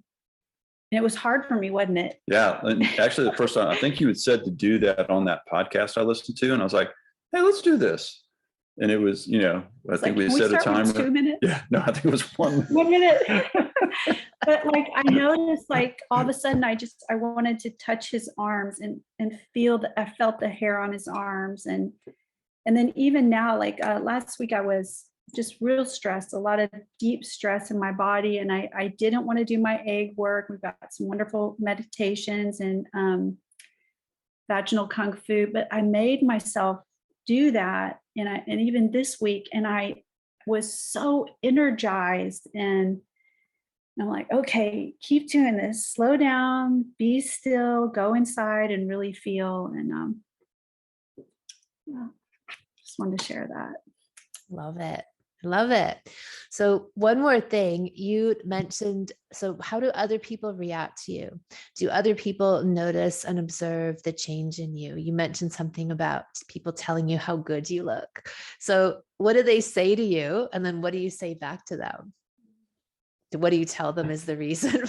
And it was hard for me, wasn't it? Yeah. And actually, the first time, I think you had said to do that on that podcast I listened to, and I was like, hey, let's do this. And it was, I think we set a timer. 2 minutes? Yeah, no, I think it was 1 minute. 1 minute. But like, I noticed, like, all of a sudden I wanted to touch his arms and feel I felt the hair on his arms. And then even now, like last week, I was just real stressed, a lot of deep stress in my body. And I didn't want to do my egg work. We've got some wonderful meditations and vaginal kung fu, but I made myself do that. And even this week, and I was so energized, and I'm like, okay, keep doing this, slow down, be still, go inside and really feel. And yeah. just wanted to share that. Love it. Love it. So one more thing you mentioned. So how do other people react to you? Do other people notice and observe the change in you? You mentioned something about people telling you how good you look. So what do they say to you? And then what do you say back to them? What do you tell them is the reason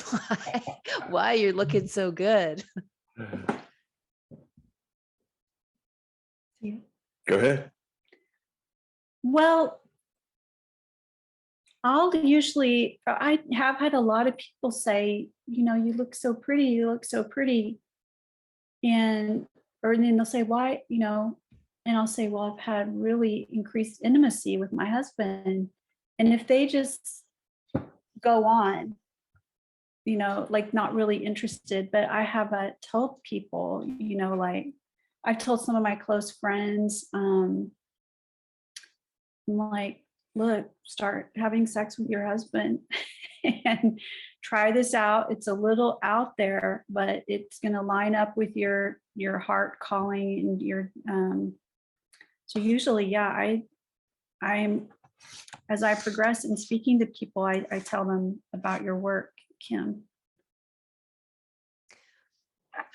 why you're looking so good? Go ahead. Well, I have had a lot of people say, you look so pretty, you look so pretty. Or then they'll say, why, and I'll say, well, I've had really increased intimacy with my husband. And if they just go on, like not really interested, but I have told people, like I've told some of my close friends, I'm like, look, start having sex with your husband and try this out. It's a little out there, but it's going to line up with your heart calling and your so usually, yeah, I'm as I progress in speaking to people, I tell them about your work, Kim.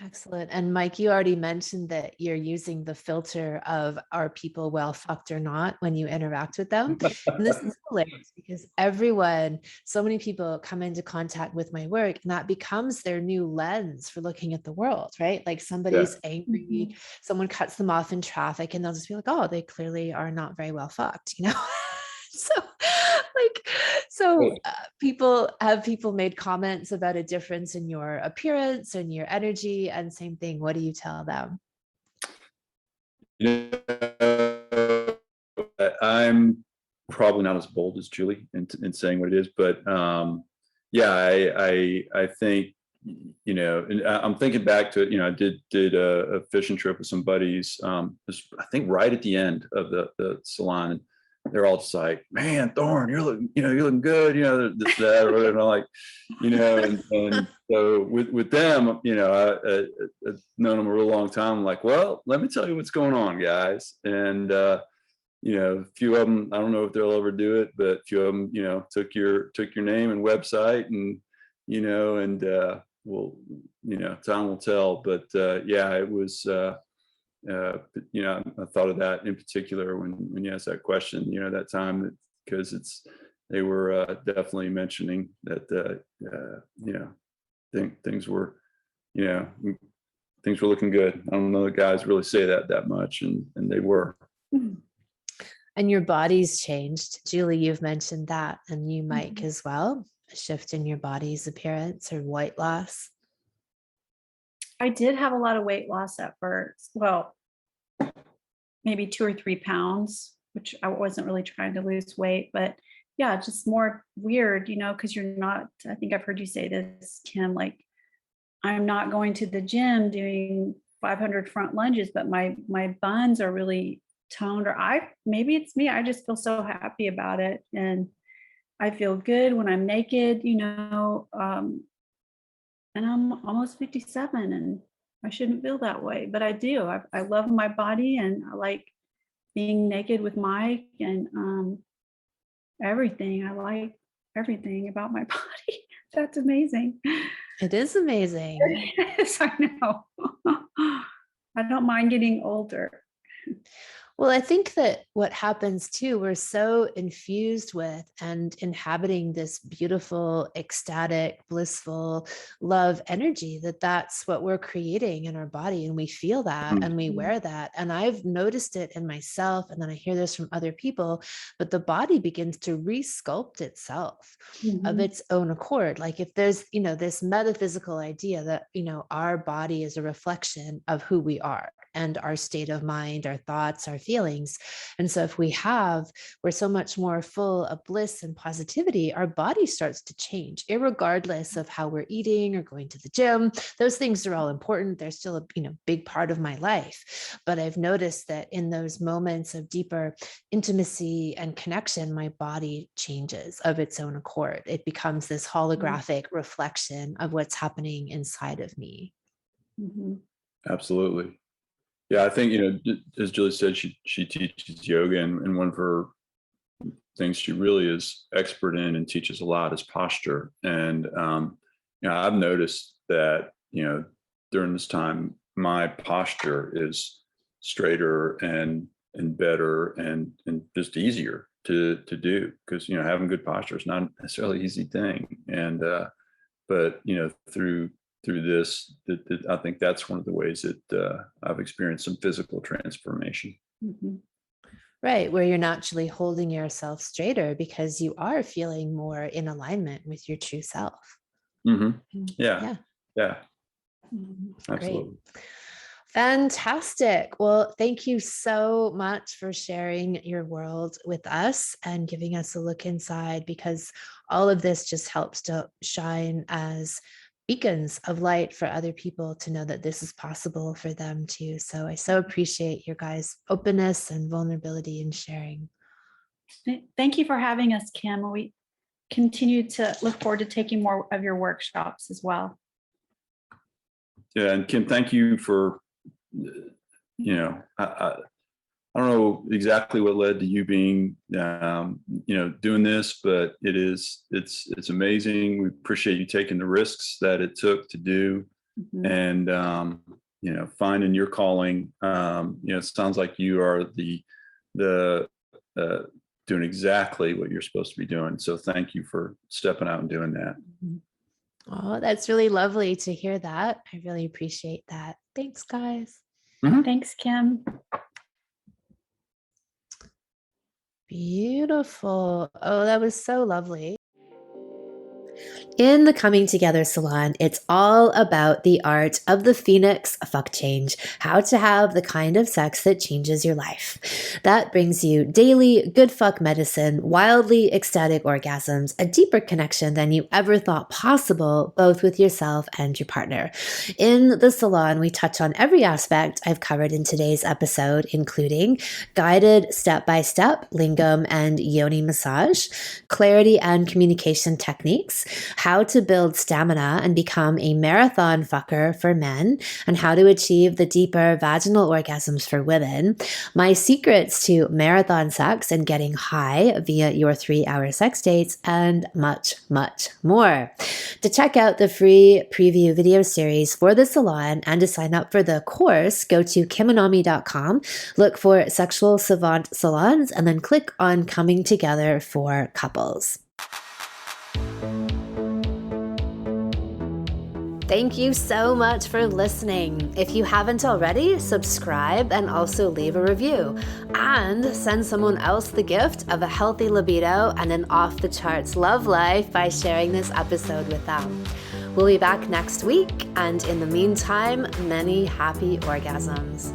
Excellent. And Mike, you already mentioned that you're using the filter of are people well fucked or not when you interact with them. And this is hilarious because so many people come into contact with my work and that becomes their new lens for looking at the world, right? Like somebody's angry, someone cuts them off in traffic and they'll just be like, oh, they clearly are not very well fucked, people made comments about a difference in your appearance and your energy, and same thing. What do you tell them? I'm probably not as bold as Julie in saying what it is, but I think, and I'm thinking back to it. I did a fishing trip with some buddies. I think right at the end of the salon. They're all just like, man, Thorne, you're looking good, this, that, or whatever. And I'm like, and so with them, I've known them a real long time. I'm like, well, let me tell you what's going on, guys. And, a few of them, I don't know if they'll ever do it, but a few of them, took your name and website and, time will tell. But it was, I thought of that in particular when you asked that question, that time, because they were definitely mentioning that, things were, things were looking good. I don't know that guys really say that much, and they were. And your body's changed. Julie, you've mentioned that, and you, Mike, as well, a shift in your body's appearance or weight loss. I did have a lot of weight loss at first. Well, maybe 2 or 3 pounds, which I wasn't really trying to lose weight, but yeah, just more weird, because you're not, I think I've heard you say this, Kim, like I'm not going to the gym doing 500 front lunges, but my buns are really toned, or maybe it's me. I just feel so happy about it. And I feel good when I'm naked, and I'm almost 57 and I shouldn't feel that way, but I do. I love my body and I like being naked with Mike and everything. I like everything about my body. That's amazing. It is amazing. Yes, I know. I don't mind getting older. Well, I think that what happens too, we're so infused with and inhabiting this beautiful, ecstatic, blissful love energy that's what we're creating in our body. And we feel that and we wear that. And I've noticed it in myself. And then I hear this from other people, but the body begins to re-sculpt itself of its own accord. Like if there's, this metaphysical idea that, our body is a reflection of who we are and our state of mind, our thoughts, our feelings. And so if we're so much more full of bliss and positivity, our body starts to change, irregardless of how we're eating or going to the gym. Those things are all important. They're still a big part of my life. But I've noticed that in those moments of deeper intimacy and connection, my body changes of its own accord. It becomes this holographic reflection of what's happening inside of me. Absolutely. Yeah, I think, as Julie said, she teaches yoga, and one of her things she really is expert in and teaches a lot is posture. And I've noticed that during this time, my posture is straighter and better and just easier to do, because having good posture is not necessarily an easy thing. And but through this, I think that's one of the ways that I've experienced some physical transformation. Mm-hmm. Right, where you're naturally holding yourself straighter because you are feeling more in alignment with your true self. Mm-hmm. Yeah. Mm-hmm. Absolutely. Great. Fantastic. Well, thank you so much for sharing your world with us and giving us a look inside, because all of this just helps to shine as beacons of light for other people to know that this is possible for them too. So I so appreciate your guys' openness and vulnerability in sharing. Thank you for having us, Kim. We continue to look forward to taking more of your workshops as well. Yeah, and Kim, thank you for, I don't know exactly what led to you being, doing this, but it's amazing. We appreciate you taking the risks that it took to do, Mm-hmm. and finding your calling. It sounds like you are the doing exactly what you're supposed to be doing. So thank you for stepping out and doing that. Oh, that's really lovely to hear that. I really appreciate that. Thanks, guys. Mm-hmm. Thanks, Kim. Beautiful. Oh, that was so lovely. In the Coming Together Salon, it's all about the art of the Phoenix fuck change, how to have the kind of sex that changes your life. That brings you daily good fuck medicine, wildly ecstatic orgasms, a deeper connection than you ever thought possible, both with yourself and your partner. In the salon, we touch on every aspect I've covered in today's episode, including guided step-by-step lingam and yoni massage, clarity and communication techniques, how to build stamina and become a marathon fucker for men, and how to achieve the deeper vaginal orgasms for women, my secrets to marathon sex and getting high via your 3-hour sex dates, and much, much more. To check out the free preview video series for the salon and to sign up for the course, go to kimonami.com, look for Sexual Savant Salons, and then click on Coming Together for Couples. Thank you so much for listening. If you haven't already, subscribe and also leave a review. And send someone else the gift of a healthy libido and an off-the-charts love life by sharing this episode with them. We'll be back next week, and in the meantime, many happy orgasms.